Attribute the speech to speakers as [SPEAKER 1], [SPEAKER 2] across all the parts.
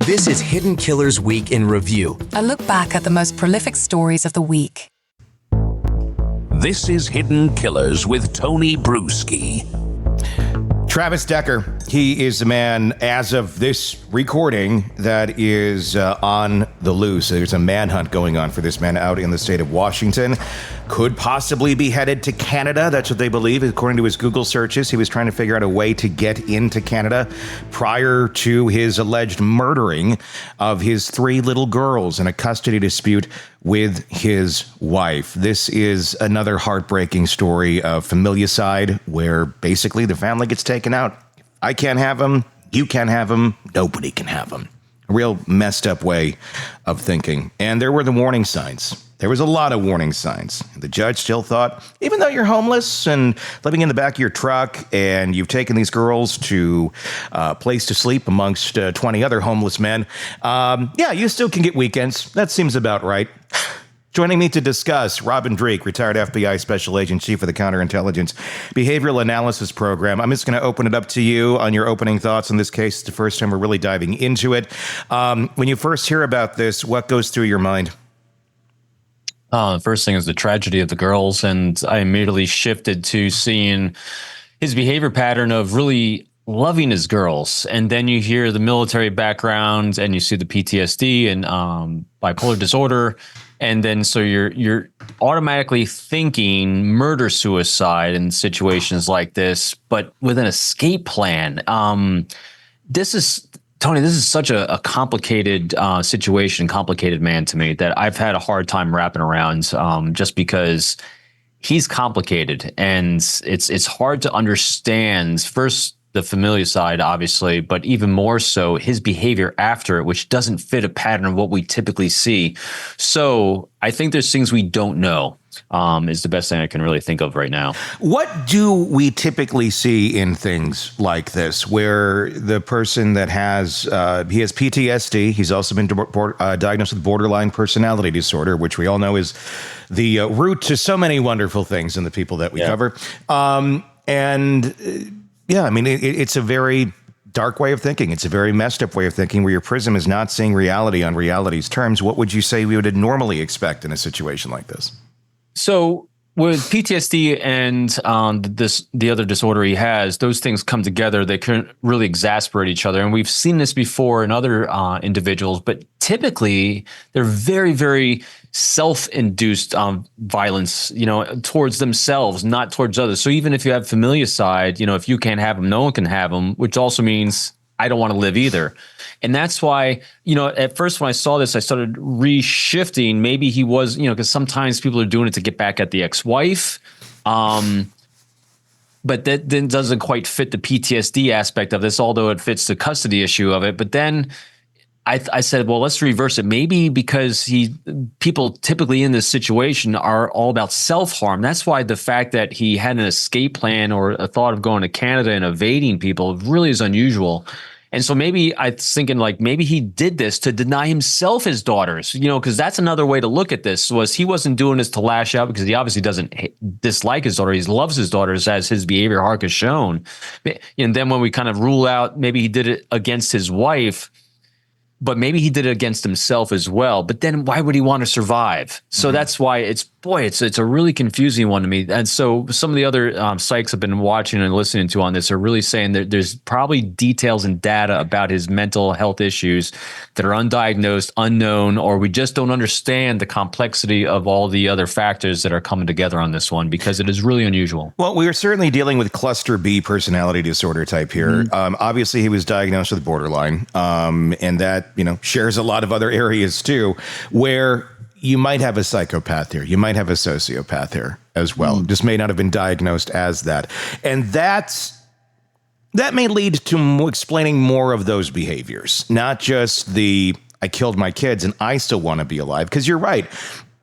[SPEAKER 1] This is Hidden Killers Week in Review.
[SPEAKER 2] A look back at the most prolific stories of the week.
[SPEAKER 3] This is Hidden Killers with Tony Brueski.
[SPEAKER 4] Travis Decker, he is the man, as of this recording, that is on the loose. There's a manhunt going on for this man out in the state of Washington. Could possibly be headed to Canada. That's what they believe. According to his Google searches, he was trying to figure out a way to get into Canada prior to his alleged murdering of his 3 little girls in a custody dispute with his wife. This is another heartbreaking story of familicide, where basically the family gets taken out. I can't have him. You can't have him. Nobody can have him. A real messed up way of thinking. And there were the warning signs. There was a lot of warning signs. The judge still thought, even though you're homeless and living in the back of your truck and you've taken these girls to a place to sleep amongst 20 other homeless men, you still can get weekends. That seems about right. Joining me to discuss, Robin Drake, retired FBI Special Agent, Chief of the Counterintelligence Behavioral Analysis Program. I'm just going to open it up to you on your opening thoughts on this case. It's the first time we're really diving into it. When you first hear about this, what goes through your mind?
[SPEAKER 5] The first thing is the tragedy of the girls, and I immediately shifted to seeing his behavior pattern of really loving his girls. And then you hear the military background, and you see the PTSD and bipolar disorder, and then so you're automatically thinking murder suicide in situations like this, but with an escape plan. Tony, this is such a complicated situation, complicated man to me, that I've had a hard time wrapping around, just because he's complicated and it's hard to understand. First, the familiar side, obviously, but even more so his behavior after it, which doesn't fit a pattern of what we typically see. So I think there's things we don't know. Is the best thing I can really think of right now. What
[SPEAKER 4] do we typically see in things like this, where the person that has he has PTSD, he's also been diagnosed with borderline personality disorder, which we all know is the root to so many wonderful things in the people that we cover. It's a very dark way of thinking. It's a very messed up way of thinking, where your prism is not seeing reality on reality's terms. What would you say we would normally expect in a situation like this?
[SPEAKER 5] So with PTSD and the other disorder he has, those things come together. They can really exasperate each other. And we've seen this before in other individuals, but typically they're very, very self-induced violence, towards themselves, not towards others. So even if you have familicide, if you can't have them, no one can have them, which also means I don't want to live either. And that's why, at first when I saw this, I started reshifting. Maybe he was, because sometimes people are doing it to get back at the ex-wife. But that then doesn't quite fit the PTSD aspect of this, although it fits the custody issue of it. But then I said, well, let's reverse it. Maybe because people typically in this situation are all about self-harm. That's why the fact that he had an escape plan or a thought of going to Canada and evading people really is unusual. And so maybe I was thinking, maybe he did this to deny himself his daughters, because that's another way to look at this. Was he wasn't doing this to lash out, because he obviously doesn't dislike his daughter. He loves his daughters, as his behavior arc has shown. And then when we kind of rule out, maybe he did it against his wife, but maybe he did it against himself as well. But then why would he want to survive? So that's why it's a really confusing one to me. And so some of the other psychs I've been watching and listening to on this are really saying that there's probably details and data about his mental health issues that are undiagnosed, unknown, or we just don't understand the complexity of all the other factors that are coming together on this one, because it is really unusual.
[SPEAKER 4] Well, we are certainly dealing with cluster B personality disorder type here. Obviously, he was diagnosed with borderline, and that shares a lot of other areas too, where you might have a psychopath here. You might have a sociopath here as well. Just may not have been diagnosed as that. And that may lead to explaining more of those behaviors, not just the, I killed my kids and I still want to be alive. Because you're right.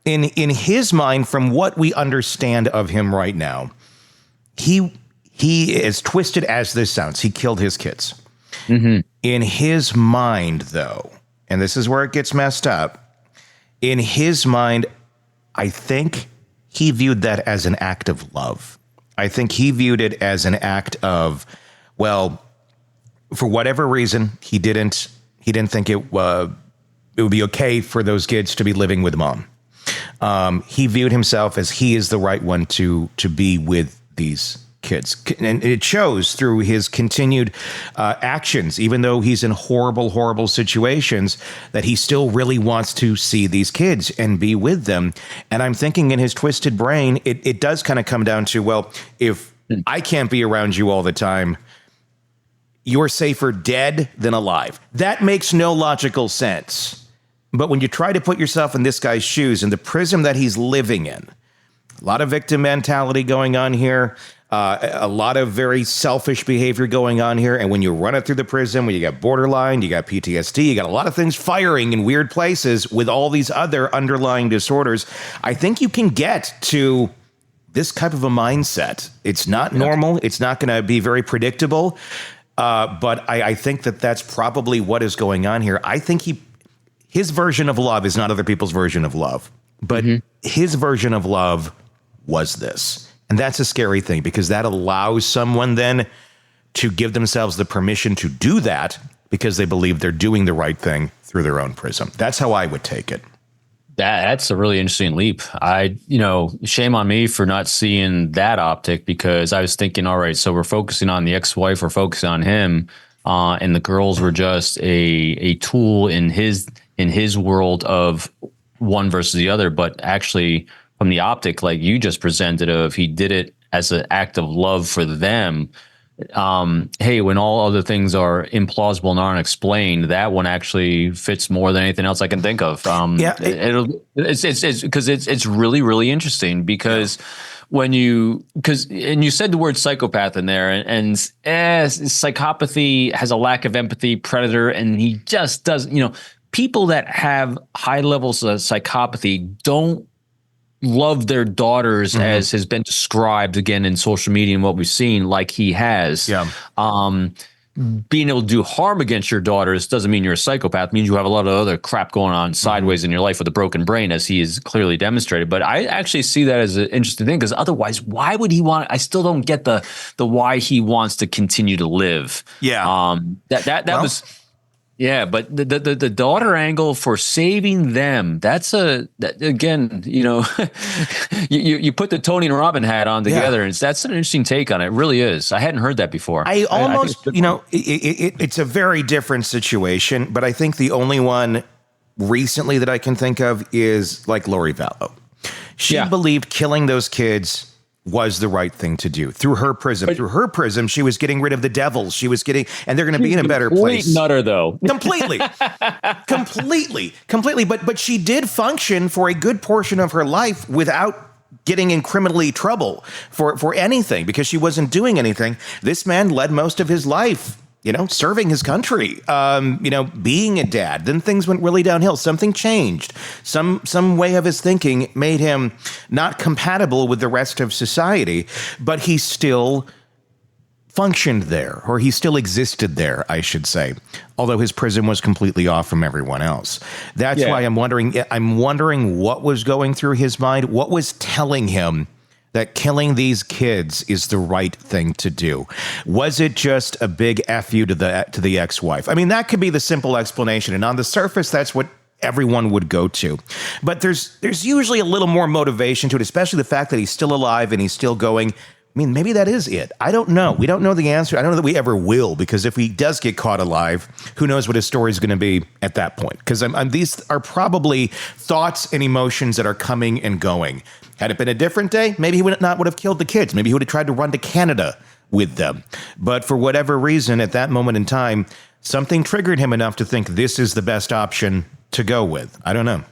[SPEAKER 4] In his mind, from what we understand of him right now, he as twisted as this sounds, he killed his kids. In his mind, though, and this is where it gets messed up, in his mind, I think he viewed that as an act of love. I think he viewed it as an act of, well, for whatever reason, he He didn't think it would be okay for those kids to be living with mom. He viewed himself as he is the right one to be with these kids. And it shows through his continued actions, even though he's in horrible, horrible situations, that he still really wants to see these kids and be with them. And I'm thinking in his twisted brain, it does kind of come down to, well, if I can't be around you all the time, you're safer dead than alive. That makes no logical sense. But when you try to put yourself in this guy's shoes, in the prison that he's living in, a lot of victim mentality going on here, a lot of very selfish behavior going on here. And when you run it through the prison, when you got borderline, you got PTSD, you got a lot of things firing in weird places with all these other underlying disorders, I think you can get to this type of a mindset. It's not normal. It's not going to be very predictable. But I think that that's probably what is going on here. I think his version of love is not other people's version of love, but his version of love was this. And that's a scary thing, because that allows someone then to give themselves the permission to do that because they believe they're doing the right thing through their own prism. That's how I would take it.
[SPEAKER 5] That's a really interesting leap. Shame on me for not seeing that optic, because I was thinking, all right, so we're focusing on the ex-wife, we're focusing on him, and the girls were just a tool in his world of one versus the other. But actually, from the optic, like you just presented, of he did it as an act of love for them. Hey, when all other things are implausible and aren't explained, that one actually fits more than anything else I can think of. It's because it's really, really interesting, because and you said the word psychopath in there, and psychopathy has a lack of empathy, predator, and he just doesn't, people that have high levels of psychopathy don't love their daughters as has been described again in social media and what we've seen, like he has. Being able to do harm against your daughters doesn't mean you're a psychopath. It means you have a lot of other crap going on sideways in your life with a broken brain, as he has clearly demonstrated. But I actually see that as an interesting thing, because otherwise, why would he want? I still don't get the why he wants to continue to live. That was. Yeah, but the daughter angle for saving them, again, you put the Tony and Robin hat on together, and that's an interesting take on it. It really is. I hadn't heard that before.
[SPEAKER 4] It's a very different situation, but I think the only one recently that I can think of is like Lori Vallow. She believed killing those kids was the right thing to do through her prism. Through her prism, she was getting rid of the devils. She was getting, and they're going to be in a better place.
[SPEAKER 5] Nutter, though.
[SPEAKER 4] Completely. But she did function for a good portion of her life without getting in criminally trouble for anything, because she wasn't doing anything. This man led most of his life, serving his country, being a dad. Then things went really downhill. Something changed. Some way of his thinking made him not compatible with the rest of society, but he still functioned there, or he still existed there, I should say, although his prism was completely off from everyone else. That's why I'm wondering what was going through his mind, what was telling him that killing these kids is the right thing to do. Was it just a big F you to the ex-wife? I mean, that could be the simple explanation, and on the surface, that's what everyone would go to. But there's usually a little more motivation to it, especially the fact that he's still alive and he's still going. I mean, maybe that is it. I don't know. We don't know the answer. I don't know that we ever will, because if he does get caught alive, who knows what his story is going to be at that point? Because these are probably thoughts and emotions that are coming and going. Had it been a different day, maybe he would have killed the kids. Maybe he would have tried to run to Canada with them. But for whatever reason, at that moment in time, something triggered him enough to think this is the best option to go with. I don't know.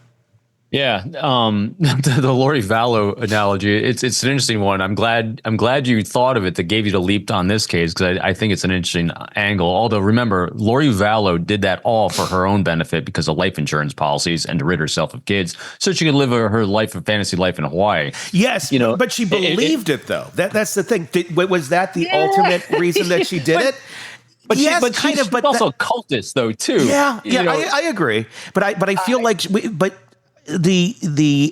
[SPEAKER 5] Yeah, the Lori Vallow analogy, it's an interesting one. I'm glad you thought of it, that gave you the leap on this case, because I think it's an interesting angle. Although, remember, Lori Vallow did that all for her own benefit because of life insurance policies and to rid herself of kids, so she could live her life, a fantasy life in Hawaii.
[SPEAKER 4] Yes, but she believed it though. That's the thing. Was that the ultimate reason that she did it?
[SPEAKER 5] But
[SPEAKER 4] yes,
[SPEAKER 5] she's also a cultist though too.
[SPEAKER 4] Yeah, I agree. But I feel like the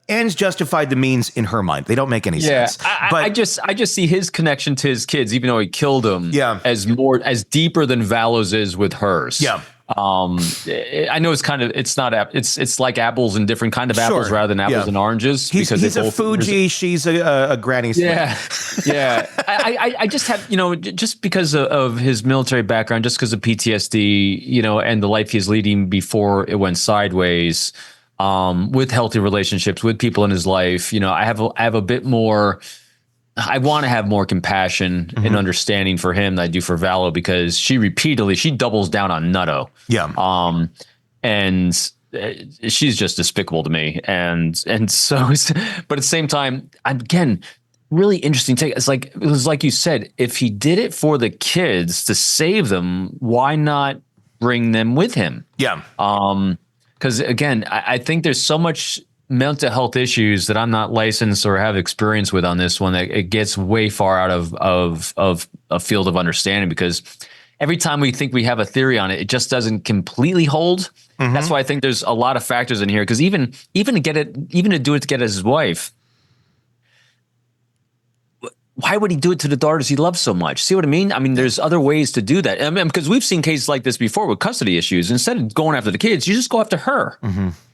[SPEAKER 4] ends justified the means in her mind. They don't make any sense.
[SPEAKER 5] I just see his connection to his kids, even though he killed them, as deeper than Valo's is with hers.
[SPEAKER 4] Yeah.
[SPEAKER 5] I know it's like apples and different kind of apples rather than apples and oranges.
[SPEAKER 4] He's a Fuji, she's a Granny Smith.
[SPEAKER 5] Yeah. I just have, just because of his military background, just because of PTSD, and the life he's leading before it went sideways, with healthy relationships with people in his life, I have a bit more. I want to have more compassion and understanding for him than I do for Valo, because she doubles down on Nutto. Yeah. And she's just despicable to me. And so, but at the same time, again, really interesting take. It was like you said, if he did it for the kids to save them, why not bring them with him? Yeah. Because again, I think there's so much mental health issues that I'm not licensed or have experience with on this one, that it gets way far out of a field of understanding, because every time we think we have a theory on it, it just doesn't completely hold. That's why I think there's a lot of factors in here, because even to do it to get his wife, why would he do it to the daughters he loves so much? See what I mean? I mean, there's other ways to do that. I mean, because we've seen cases like this before with custody issues. Instead of going after the kids, you just go after her.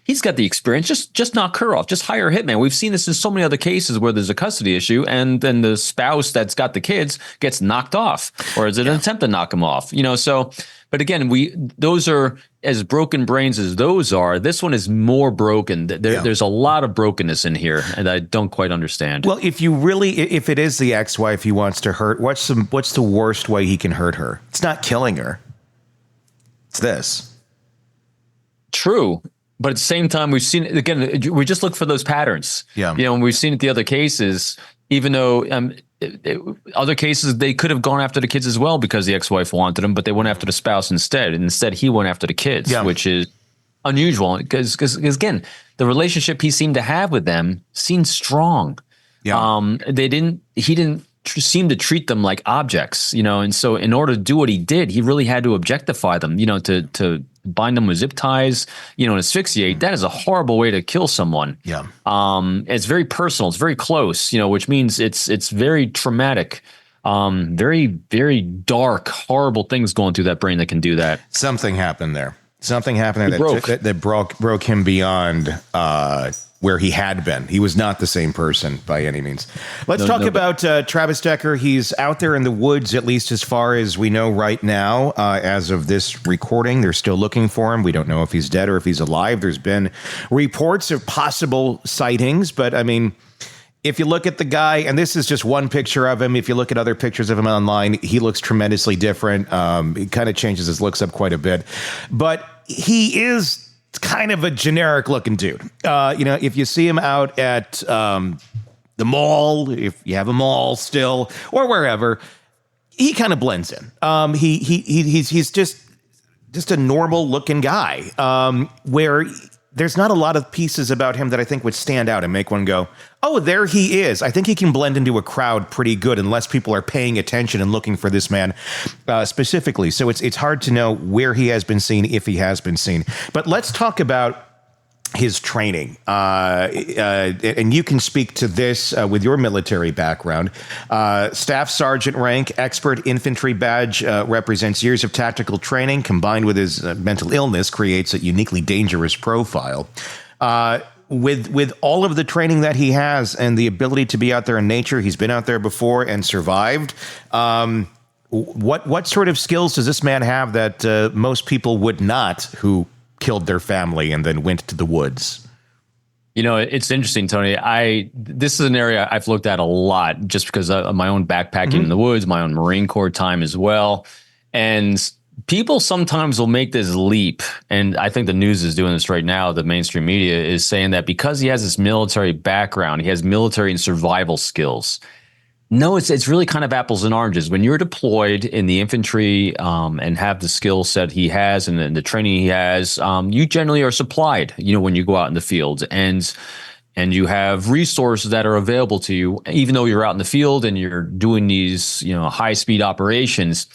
[SPEAKER 5] He's got the experience. Just knock her off. Just hire a hitman. We've seen this in so many other cases where there's a custody issue, and then the spouse that's got the kids gets knocked off, or is it an attempt to knock him off? So. But again, those are as broken brains as those are. This one is more broken. There's a lot of brokenness in here, and I don't quite understand.
[SPEAKER 4] Well, if it is the ex-wife he wants to hurt, what's the worst way he can hurt her? It's not killing her. It's this.
[SPEAKER 5] True. But at the same time, we've seen, again, we just look for those patterns. Yeah. And we've seen it the other cases, even though other cases, they could have gone after the kids as well because the ex-wife wanted them, but they went after the spouse instead. And instead, he went after the kids, which is unusual because again, the relationship he seemed to have with them seemed strong. Yeah. He didn't seem to treat them like objects, and so in order to do what he did, he really had to objectify them, to bind them with zip ties, and asphyxiate. That is a horrible way to kill someone. Yeah. It's very personal. It's very close, which means it's very traumatic. Very, very dark, horrible things going through that brain that can do that.
[SPEAKER 4] Something happened there. That broke him beyond where he had been. He was not the same person by any means. Let's talk about Travis Decker. He's out there in the woods, at least as far as we know right now. As of this recording, they're still looking for him. We don't know if he's dead or if he's alive. There's been reports of possible sightings, but I mean, if you look at the guy, and this is just one picture of him, if you look at other pictures of him online, he looks tremendously different. He kind of changes his looks up quite a bit, but he is kind of a generic looking dude. If you see him out at the mall, if you have a mall still, or wherever, he kind of blends in. He's just a normal looking guy, where there's not a lot of pieces about him that I think would stand out and make one go, oh, there he is. I think he can blend into a crowd pretty good unless people are paying attention and looking for this man specifically. So it's hard to know where he has been seen, if he has been seen. But let's talk about his training. And you can speak to this with your military background. Staff sergeant rank, expert infantry badge represents years of tactical training combined with his mental illness creates a uniquely dangerous profile. With all of the training that he has and the ability to be out there in nature, he's been out there before and survived. What sort of skills does this man have that most people would not, who killed their family and then went to the woods?
[SPEAKER 5] It's interesting, Tony. This is an area I've looked at a lot just because of my own backpacking in the woods, my own Marine Corps time as well. And people sometimes will make this leap, and I think the news is doing this right now. The mainstream media is saying that because he has this military background, he has military and survival skills. No, it's really kind of apples and oranges. When you're deployed in the infantry and have the skill set he has and the training he has, you generally are supplied, when you go out in the field. And you have resources that are available to you, even though you're out in the field and you're doing these, high-speed operations.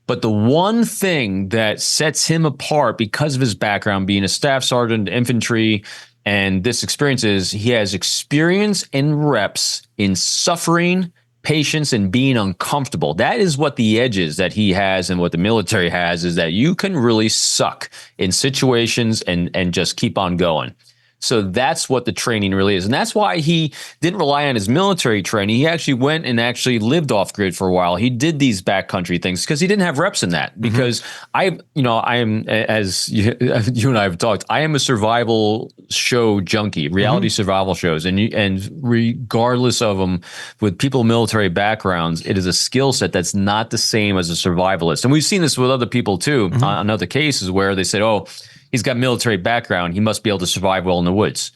[SPEAKER 5] But the one thing that sets him apart because of his background, being a staff sergeant, infantry, And this experience is he has experience and reps in suffering, patience, and being uncomfortable. That is what the edges that he has and what the military has, is that you can really suck in situations and just keep on going. So that's what the training really is. And that's why he didn't rely on his military training. He actually went and actually lived off grid for a while. He did these backcountry things because he didn't have reps in that. Because I am, as you and I have talked, I am a survival show junkie, reality survival shows. And regardless of them, with people with military backgrounds, it is a skill set that's not the same as a survivalist. And we've seen this with other people too, on other cases where they said, oh, he's got military background, he must be able to survive well in the woods.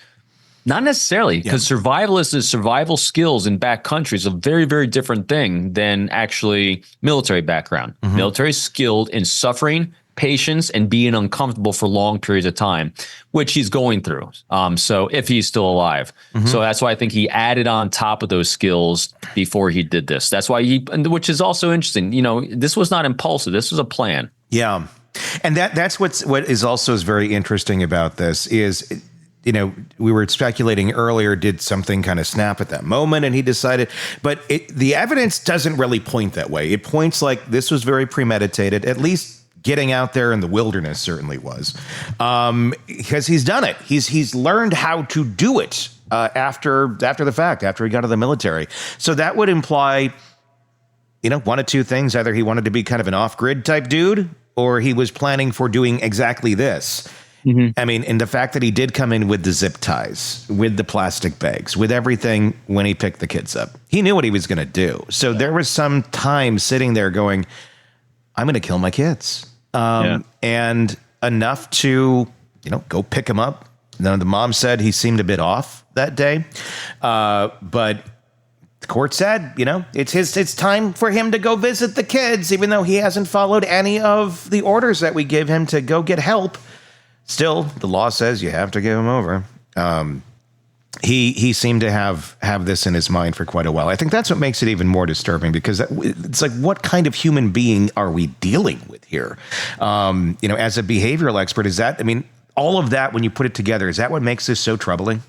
[SPEAKER 5] Not necessarily, because survivalist is survival skills in backcountry is a very, very different thing than actually military background. Military is skilled in suffering, patience, and being uncomfortable for long periods of time, which he's going through. So if he's still alive. So that's why I think he added on top of those skills before he did this. That's why which is also interesting. This was not impulsive. This was a plan.
[SPEAKER 4] Yeah. And that's what is also is very interesting about this is, we were speculating earlier, did something kind of snap at that moment and he decided, but the evidence doesn't really point that way. It points like this was very premeditated, at least getting out there in the wilderness certainly was, because he's done it. He's learned how to do it after the fact, after he got out of the military. So that would imply, one of two things. Either he wanted to be kind of an off-grid type dude, or he was planning for doing exactly this. I mean, and the fact that he did come in with the zip ties, with the plastic bags, with everything when he picked the kids up, he knew what he was going to do. So there was some time sitting there going, I'm going to kill my kids. And enough to, go pick him up. Now, the mom said he seemed a bit off that day. But the court said, it's time for him to go visit the kids, even though he hasn't followed any of the orders that we gave him to go get help. Still, the law says you have to give him over. He seemed to have this in his mind for quite a while. I think that's what makes it even more disturbing, because it's like, what kind of human being are we dealing with here? As a behavioral expert, all of that, when you put it together, is that what makes this so troubling?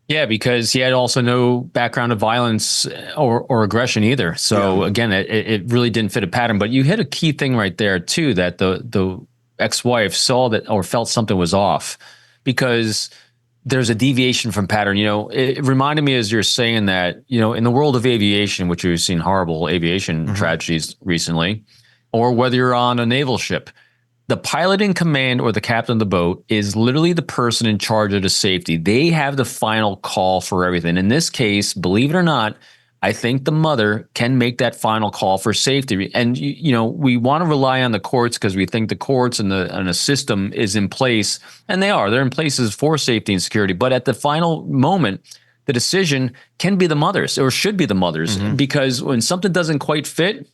[SPEAKER 5] Yeah, because he had also no background of violence or aggression either. So again, it really didn't fit a pattern. But you hit a key thing right there too, that the ex-wife saw that or felt something was off, because there's a deviation from pattern. It reminded me, as you're saying, that in the world of aviation, which we've seen horrible aviation tragedies recently, or whether you're on a naval ship, the pilot in command or the captain of the boat is literally the person in charge of the safety. They have the final call for everything. In this case, believe it or not, I think the mother can make that final call for safety. And, we want to rely on the courts because we think the courts and a system is in place, and they're in places for safety and security. But at the final moment, the decision can be the mother's, or should be the mother's, because when something doesn't quite fit,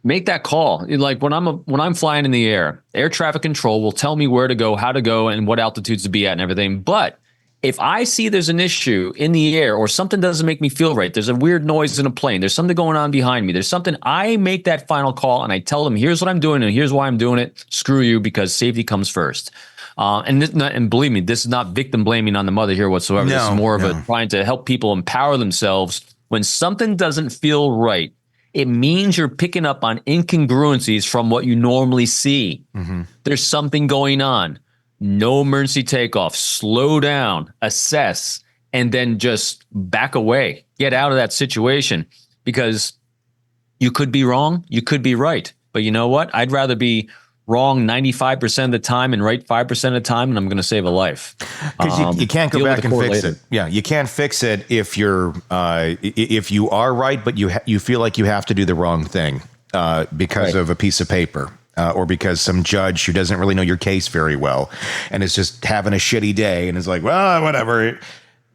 [SPEAKER 5] make that call. Like when I'm flying in the air traffic control will tell me where to go, how to go, and what altitudes to be at and everything. But if I see there's an issue in the air, or something doesn't make me feel right, there's a weird noise in a plane, there's something going on behind me, there's something, I make that final call and I tell them, here's what I'm doing and here's why I'm doing it. Screw you, because safety comes first. And believe me, this is not victim blaming on the mother here whatsoever. This is more of a trying to help people empower themselves. When something doesn't feel right, it means you're picking up on incongruencies from what you normally see. There's something going on. No emergency takeoff. Slow down, assess, and then just back away. Get out of that situation, because you could be wrong, you could be right. But you know what? I'd rather be wrong 95% of the time and right 5% of the time, and I'm going to save a life.
[SPEAKER 4] Because you can't go back and fix it. Yeah, you can't fix it if you are right, but you feel like you have to do the wrong thing because of a piece of paper. Or because some judge who doesn't really know your case very well and is just having a shitty day and is like, well, whatever.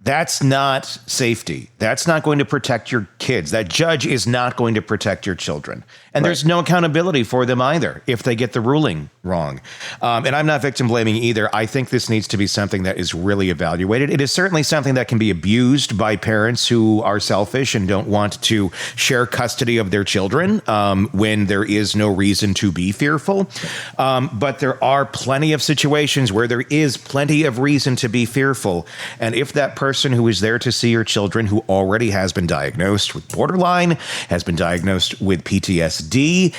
[SPEAKER 4] That's not safety. That's not going to protect your kids. That judge is not going to protect your children. And there's no accountability for them either if they get the ruling wrong. And I'm not victim blaming either. I think this needs to be something that is really evaluated. It is certainly something that can be abused by parents who are selfish and don't want to share custody of their children when there is no reason to be fearful. But there are plenty of situations where there is plenty of reason to be fearful. And if that person who is there to see your children, who already has been diagnosed with borderline, has been diagnosed with PTSD,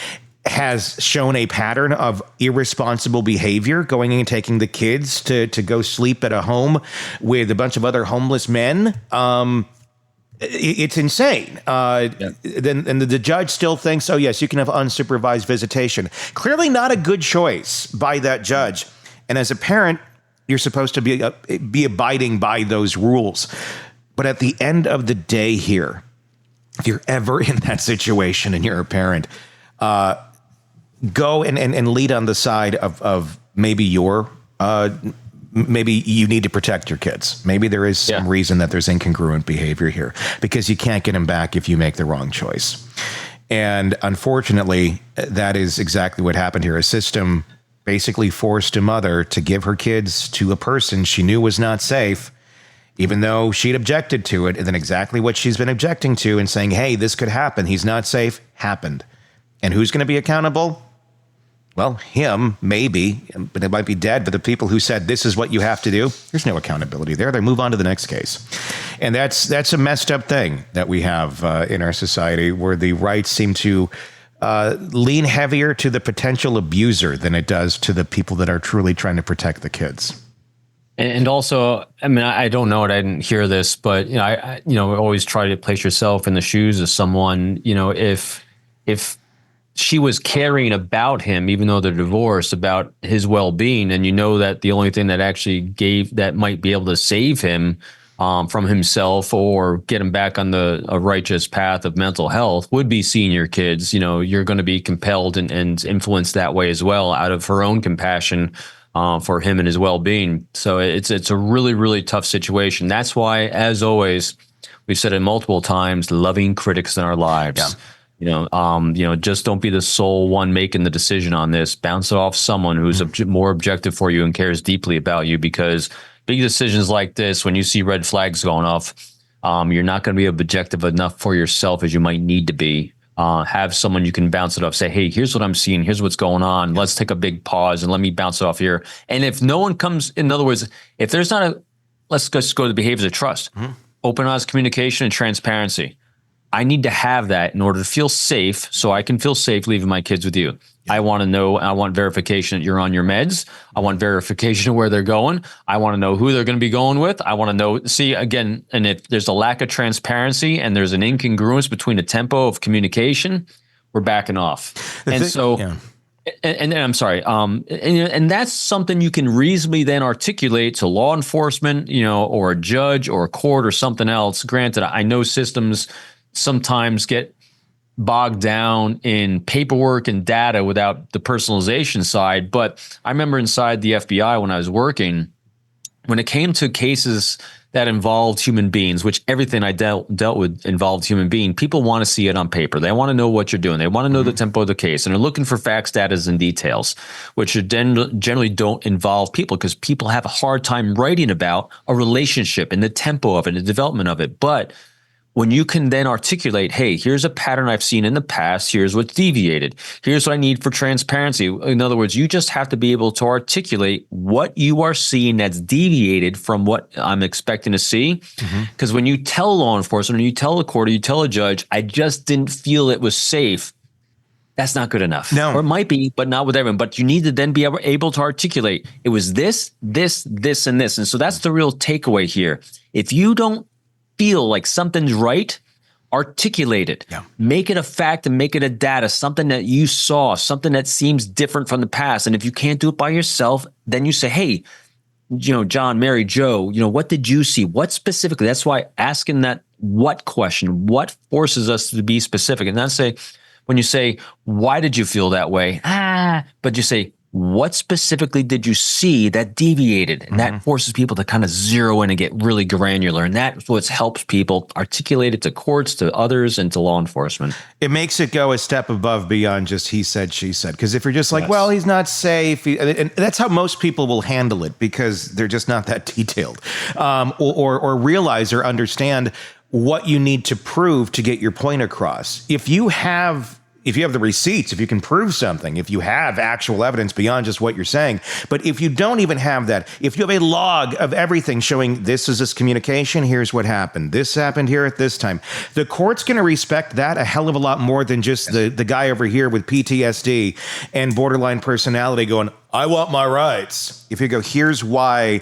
[SPEAKER 4] has shown a pattern of irresponsible behavior, going and taking the kids to go sleep at a home with a bunch of other homeless men, it's insane. Then the judge still thinks, oh, yes, you can have unsupervised visitation. Clearly not a good choice by that judge. And as a parent, you're supposed to be abiding by those rules. But at the end of the day here, if you're ever in that situation and you're a parent, go and lead on the side of maybe maybe you need to protect your kids. Maybe there is some reason that there's incongruent behavior here, because you can't get them back if you make the wrong choice. And unfortunately, that is exactly what happened here. A system basically forced a mother to give her kids to a person she knew was not safe, even though she'd objected to it. And then exactly what she's been objecting to and saying, hey, this could happen, he's not safe, happened. And who's going to be accountable? Well, him, maybe, but it might be dead. But the people who said this is what you have to do, there's no accountability there. They move on to the next case. And that's a messed up thing that we have in our society, where the rights seem to lean heavier to the potential abuser than it does to the people that are truly trying to protect the kids.
[SPEAKER 5] And also, I mean, I don't know it. I didn't hear this, but I always try to place yourself in the shoes of someone. If she was caring about him, even though they're divorced, about his well-being, and that the only thing that actually that might be able to save him from himself or get him back on a righteous path of mental health would be seeing your kids, you're going to be compelled and influenced that way as well, out of her own compassion for him and his well-being. So it's a really, really tough situation. That's why, as always, we've said it multiple times, loving critics in our lives. Yeah. Just don't be the sole one making the decision on this. Bounce it off someone who's more objective for you and cares deeply about you, because big decisions like this, when you see red flags going off, you're not going to be objective enough for yourself as you might need to be. Have someone you can bounce it off. Say, hey, here's what I'm seeing. Here's what's going on. Let's take a big pause and let me bounce it off here. And if no one comes, in other words, if there's not let's just go to the behaviors of trust, open, honest communication and transparency. I need to have that in order to feel safe, so I can feel safe leaving my kids with you. Yeah. I want to know, I want verification that you're on your meds. I want verification of where they're going. I want to know who they're going to be going with. I want to know, see, again, and if there's a lack of transparency and there's an incongruence between the tempo of communication, we're backing off. And I'm sorry, and that's something you can reasonably then articulate to law enforcement, or a judge or a court or something else. Granted, I know systems sometimes get bogged down in paperwork and data without the personalization side. But I remember inside the FBI when I was working, when it came to cases that involved human beings, which everything I dealt with involved human being, people want to see it on paper. They want to know what you're doing. They want to know the tempo of the case. And they're looking for facts, data, and details, which generally don't involve people, because people have a hard time writing about a relationship and the tempo of it, the development of it. But when you can then articulate, hey, here's a pattern I've seen in the past, here's what's deviated, here's what I need for transparency. In other words, you just have to be able to articulate what you are seeing that's deviated from what I'm expecting to see. Because when you tell law enforcement, or you tell a court, or you tell a judge, I just didn't feel it was safe, that's not good enough. No. Or it might be, but not with everyone. But you need to then be able to articulate, it was this, this, this, and this. And so that's the real takeaway here. If you don't feel like something's right, articulate it. Yeah. Make it a fact and make it a data, something that you saw, something that seems different from the past. And if you can't do it by yourself, then you say, hey, John, Mary, Joe, what did you see? What specifically? That's why asking that what question, what forces us to be specific, and not say, when you say, why did you feel that way? But you say, what specifically did you see that deviated? And that forces people to kind of zero in and get really granular. And that's what helps people articulate it to courts, to others, and to law enforcement.
[SPEAKER 4] It makes it go a step above beyond just he said, she said. Because if you're just like, well, he's not safe, and that's how most people will handle it because they're just not that detailed, or realize or understand what you need to prove to get your point across. If you have the receipts, if you can prove something, if you have actual evidence beyond just what you're saying, but if you don't even have that, if you have a log of everything showing this is this communication, here's what happened, this happened here at this time, the court's going to respect that a hell of a lot more than just the guy over here with PTSD and borderline personality going, I want my rights. If you go, here's why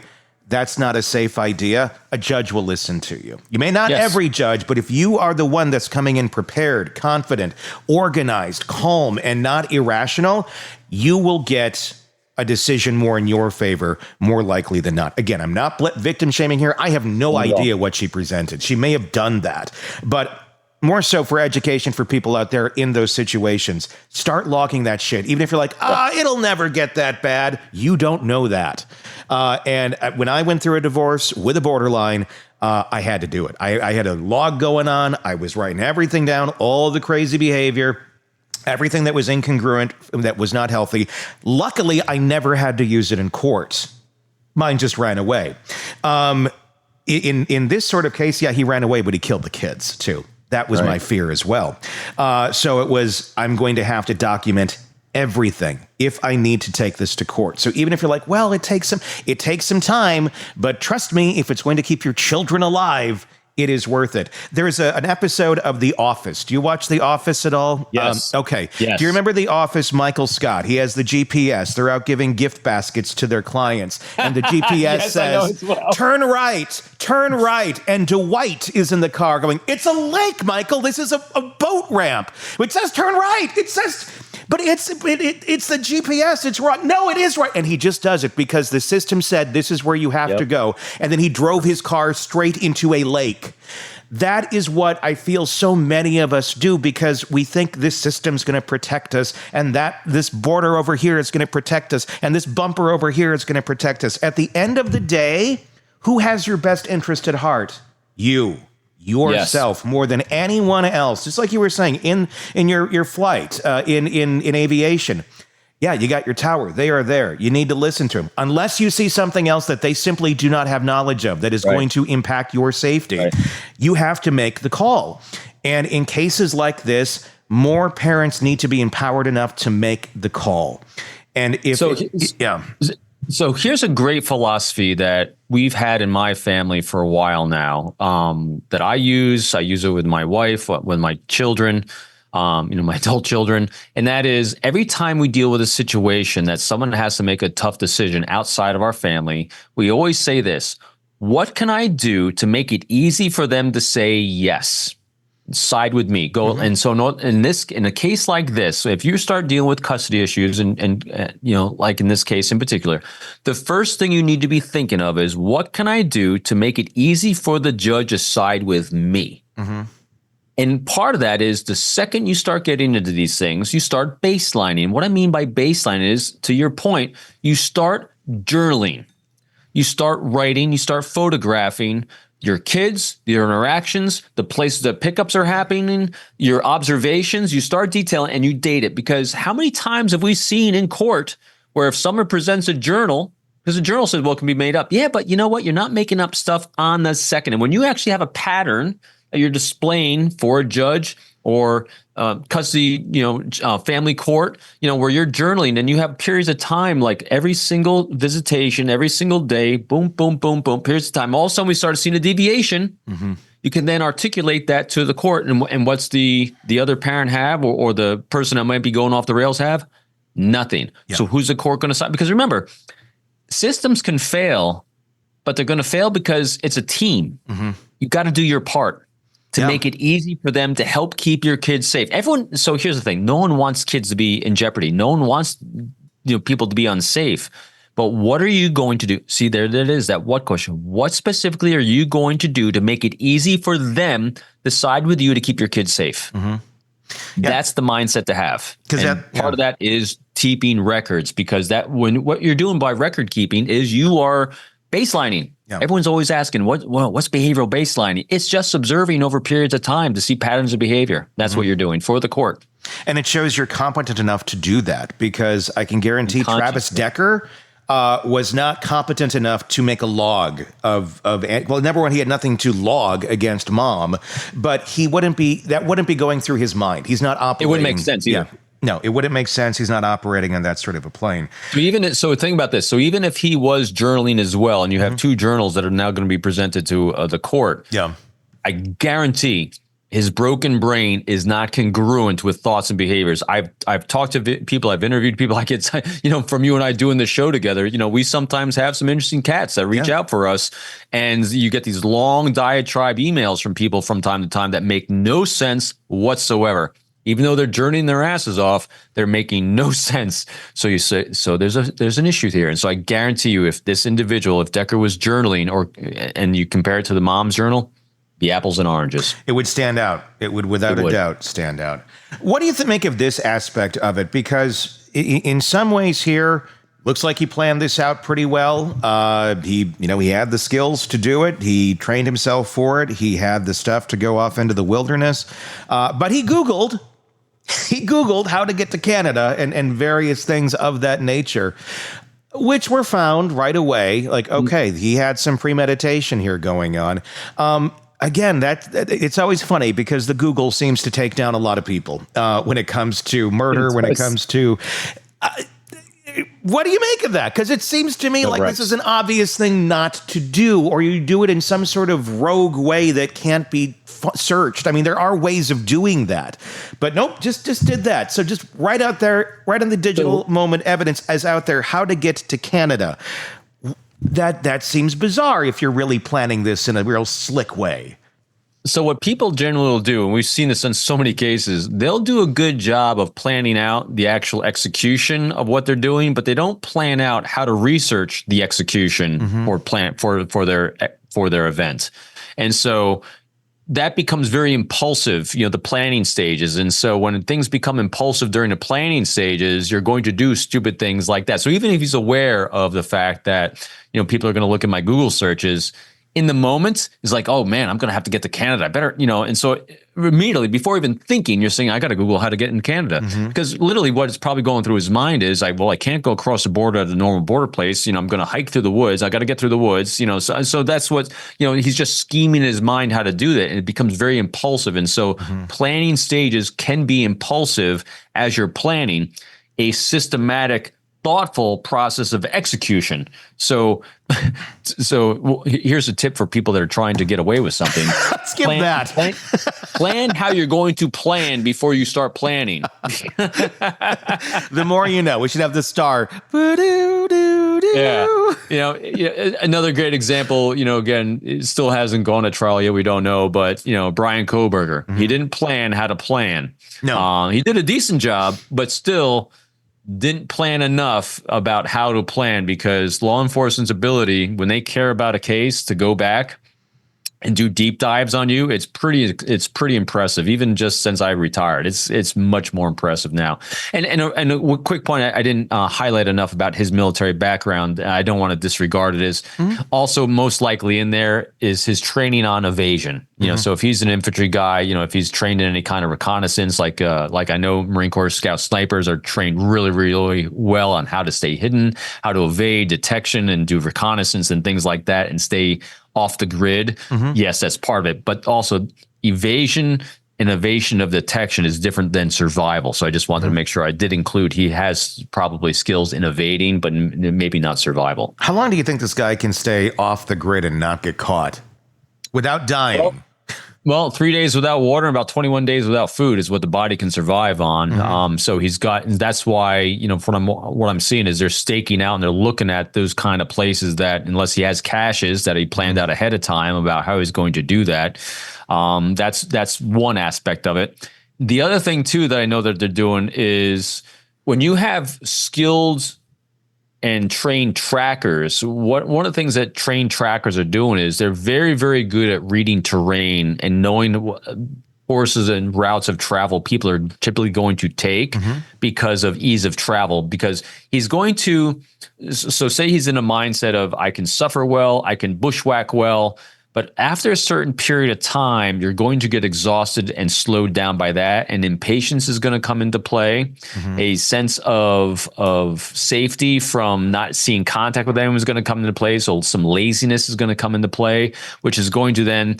[SPEAKER 4] that's not a safe idea, a judge will listen to you. You may not every judge, but if you are the one that's coming in prepared, confident, organized, calm, and not irrational, you will get a decision more in your favor, more likely than not. Again, I'm not victim shaming here. I have no idea what she presented. She may have done that, but more so for education for people out there in those situations. Start logging that shit. Even if you're like, it'll never get that bad. You don't know that. And when I went through a divorce with a borderline, I had to do it. I had a log going on. I was writing everything down, all the crazy behavior, everything that was incongruent, that was not healthy. Luckily, I never had to use it in court. Mine just ran away. In this sort of case, he ran away, but he killed the kids too. That was my fear as well. So it was, I'm going to have to document everything if I need to take this to court. So even if you're like, well, it takes some time, but trust me, if it's going to keep your children alive, it is worth it. There's an episode of The Office. Do you watch The Office at all?
[SPEAKER 5] Yes.
[SPEAKER 4] Okay.
[SPEAKER 5] Yes.
[SPEAKER 4] Do you remember The Office, Michael Scott? He has the GPS. They're out giving gift baskets to their clients. And the GPS says, turn right. And Dwight is in the car going, it's a lake, Michael. This is a boat ramp. It says turn right. It says... But it's the GPS. It's wrong. No, it is right. And he just does it because the system said this is where you have to go. And then he drove his car straight into a lake. That is what I feel so many of us do because we think this system's going to protect us and that this border over here is going to protect us and this bumper over here is going to protect us. At the end of the day, who has your best interest at heart? You. Yourself more than anyone else. Just like you were saying in your flight, in aviation. Yeah, you got your tower. They are there. You need to listen to them. Unless you see something else that they simply do not have knowledge of that is going to impact your safety, you have to make the call. And in cases like this, more parents need to be empowered enough to make the call. And
[SPEAKER 5] So here's a great philosophy that we've had in my family for a while now, that I use. I use it with my wife, with my children, my adult children. And that is every time we deal with a situation that someone has to make a tough decision outside of our family, we always say this: what can I do to make it easy for them to say yes? Side with me, go. And so in a case like this, if you start dealing with custody issues and like in this case in particular, the first thing you need to be thinking of is what can I do to make it easy for the judge to side with me? And part of that is the second you start getting into these things, you start baselining. What I mean by baseline is, to your point, you start journaling, you start writing, you start photographing your kids, your interactions, the places that pickups are happening, your observations, you start detailing and you date it. Because how many times have we seen in court where if someone presents a journal, because the journal says, well, it can be made up. Yeah, but you know what? You're not making up stuff on the second. And when you actually have a pattern that you're displaying for a judge or custody, family court, where you're journaling and you have periods of time, like every single visitation, every single day, boom, boom, boom, boom, periods of time. All of a sudden we started seeing a deviation. You can then articulate that to the court. And what's the other parent have or the person that might be going off the rails have? Nothing. So who's the court going to side? Because remember, systems can fail, but they're going to fail because it's a team. You got to do your part to make it easy for them to help keep your kids safe. So here's the thing. No one wants kids to be in jeopardy. No one wants people to be unsafe. But what are you going to do? See, there it is, that what question. What specifically are you going to do to make it easy for them to side with you to keep your kids safe? That's the mindset to have.
[SPEAKER 4] 'Cause
[SPEAKER 5] And part of that is keeping records, because what you're doing by record keeping is you are baselining.
[SPEAKER 4] Yeah.
[SPEAKER 5] Everyone's always asking, what's behavioral baselining? It's just observing over periods of time to see patterns of behavior. That's what you're doing for the court.
[SPEAKER 4] And it shows you're competent enough to do that, because I can guarantee Travis Decker was not competent enough to make a log well, number one, he had nothing to log against mom, but that wouldn't be going through his mind. He's not operating.
[SPEAKER 5] It wouldn't make sense either.
[SPEAKER 4] Yeah. No, it wouldn't make sense. He's not operating on that sort of a plane.
[SPEAKER 5] So think about this. So even if he was journaling as well, and you have two journals that are now going to be presented to the court, I guarantee his broken brain is not congruent with thoughts and behaviors. I've talked to people, I've interviewed people. Like it's, from you and I doing this show together, we sometimes have some interesting cats that reach out for us, and you get these long diatribe emails from people from time to time that make no sense whatsoever. Even though they're journeying their asses off, they're making no sense. So you say, there's an issue here. And so I guarantee you, if this individual, if Decker was journaling, and you compare it to the mom's journal, the apples and oranges.
[SPEAKER 4] It would stand out. It would, without a doubt, stand out. What do you make of this aspect of it? Because in some ways here, looks like he planned this out pretty well. He had the skills to do it. He trained himself for it. He had the stuff to go off into the wilderness. But he Googled how to get to Canada and various things of that nature, which were found right away. Like, okay, he had some premeditation here going on. Again, it's always funny because the Google seems to take down a lot of people when it comes to murder, when it comes to... what do you make of that? Because it seems to me like this is an obvious thing not to do, or you do it in some sort of rogue way that can't be searched. I mean, there are ways of doing that, but nope, just did that. So just right out there, right on the digital moment, evidence as out there, how to get to Canada. That seems bizarre if you're really planning this in a real slick way.
[SPEAKER 5] So what people generally will do, and we've seen this in so many cases, they'll do a good job of planning out the actual execution of what they're doing, but they don't plan out how to research the execution or plan for their event. And so that becomes very impulsive, the planning stages. And so when things become impulsive during the planning stages, you're going to do stupid things like that. So even if he's aware of the fact that, people are going to look at my Google searches, in the moment, it's like, oh man, I'm going to have to get to Canada. I better, and so immediately before even thinking, you're saying, I got to Google how to get in Canada. Because literally what is probably going through his mind is like, well, I can't go across the border at a normal border place. I'm going to hike through the woods. I got to get through the woods, so that's what, he's just scheming in his mind how to do that. And it becomes very impulsive. And so planning stages can be impulsive as you're planning. A systematic, thoughtful process of execution. So here's a tip for people that are trying to get away with something.
[SPEAKER 4] Skip that.
[SPEAKER 5] Plan how you're going to plan before you start planning.
[SPEAKER 4] The more you know. We should have the star.
[SPEAKER 5] Another great example, again, it still hasn't gone to trial yet. We don't know, but Brian Koberger, he didn't plan how to plan.
[SPEAKER 4] No,
[SPEAKER 5] he did a decent job, but still didn't plan enough about how to plan, because law enforcement's ability, when they care about a case, to go back and do deep dives on you, it's pretty impressive. Even just since I retired, it's much more impressive now. And a quick point I didn't highlight enough about his military background. I don't want to disregard it. Is also most likely in there is his training on evasion. So if he's an infantry guy, if he's trained in any kind of reconnaissance, like I know Marine Corps Scout snipers are trained really, really well on how to stay hidden, how to evade detection and do reconnaissance and things like that, and stay off the grid. Yes, that's part of it. But also evasion and evation of detection is different than survival. So I just wanted to make sure I did include he has probably skills in evading, but maybe not survival.
[SPEAKER 4] How long do you think this guy can stay off the grid and not get caught without dying?
[SPEAKER 5] Well, 3 days without water and about 21 days without food is what the body can survive on. So that's why, from what I'm seeing is they're staking out and they're looking at those kind of places that, unless he has caches that he planned out ahead of time about how he's going to do that. That's one aspect of it. The other thing too, that I know that they're doing is when you have skilled and trained trackers, one of the things that trained trackers are doing is they're very, very good at reading terrain and knowing courses and routes of travel people are typically going to take because of ease of travel. Because he's going to, so say he's in a mindset of, I can suffer well, I can bushwhack well, but after a certain period of time, you're going to get exhausted and slowed down by that. And impatience is going to come into play. A sense of safety from not seeing contact with anyone is going to come into play. So some laziness is going to come into play, which is going to then,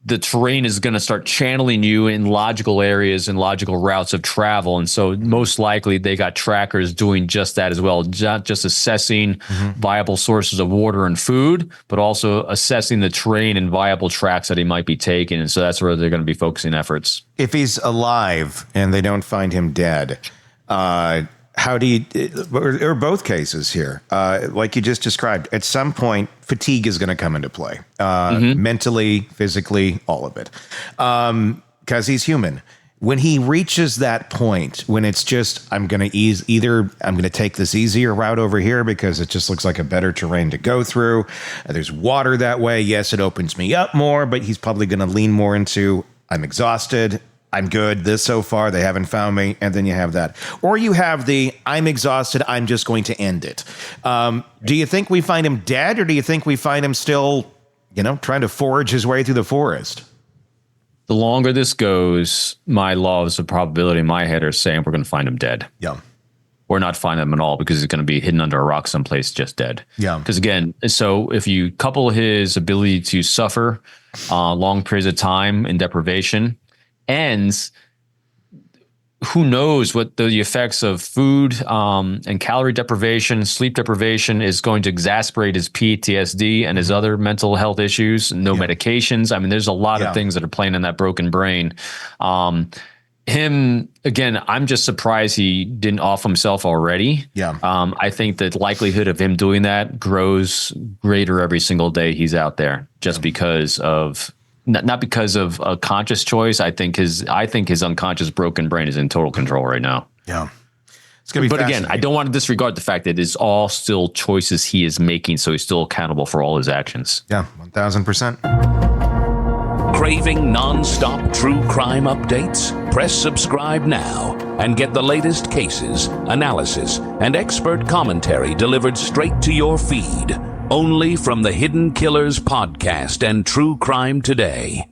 [SPEAKER 5] the terrain is going to start channeling you in logical areas and logical routes of travel. And so most likely they got trackers doing just that as well, not just assessing viable sources of water and food, but also assessing the terrain and viable tracks that he might be taking. And so that's where they're going to be focusing efforts.
[SPEAKER 4] If he's alive and they don't find him dead, how do you, or both cases here, like you just described, at some point, fatigue is going to come into play, mentally, physically, all of it, because he's human. When he reaches that point, when it's just, I'm going to take this easier route over here because it just looks like a better terrain to go through. There's water that way. Yes, it opens me up more, but he's probably going to lean more into, I'm exhausted, I'm good this so far, they haven't found me, and then you have that. Or you have the, I'm exhausted, I'm just going to end it. Do you think we find him dead, or do you think we find him still, trying to forage his way through the forest?
[SPEAKER 5] The longer this goes, my laws of probability in my head are saying we're going to find him dead.
[SPEAKER 4] Yeah.
[SPEAKER 5] Or not find him at all because he's going to be hidden under a rock someplace just dead. Yeah. Because again, so if you couple his ability to suffer long periods of time in deprivation, and who knows what the effects of food and calorie deprivation, sleep deprivation is going to exacerbate his PTSD and his other mental health issues, no medications. I mean, there's a lot of things that are playing in that broken brain. Him, again, I'm just surprised he didn't off himself already. Yeah. I think the likelihood of him doing that grows greater every single day he's out there just because of... Not because of a conscious choice. I think his unconscious broken brain is in total control right now. Yeah. It's gonna be But again, I don't want to disregard the fact that it's all still choices he is making, so he's still accountable for all his actions.
[SPEAKER 4] Yeah, 1,000%.
[SPEAKER 3] Craving non-stop true crime updates? Press subscribe now and get the latest cases, analysis, and expert commentary delivered straight to your feed. Only from the Hidden Killers podcast and True Crime Today.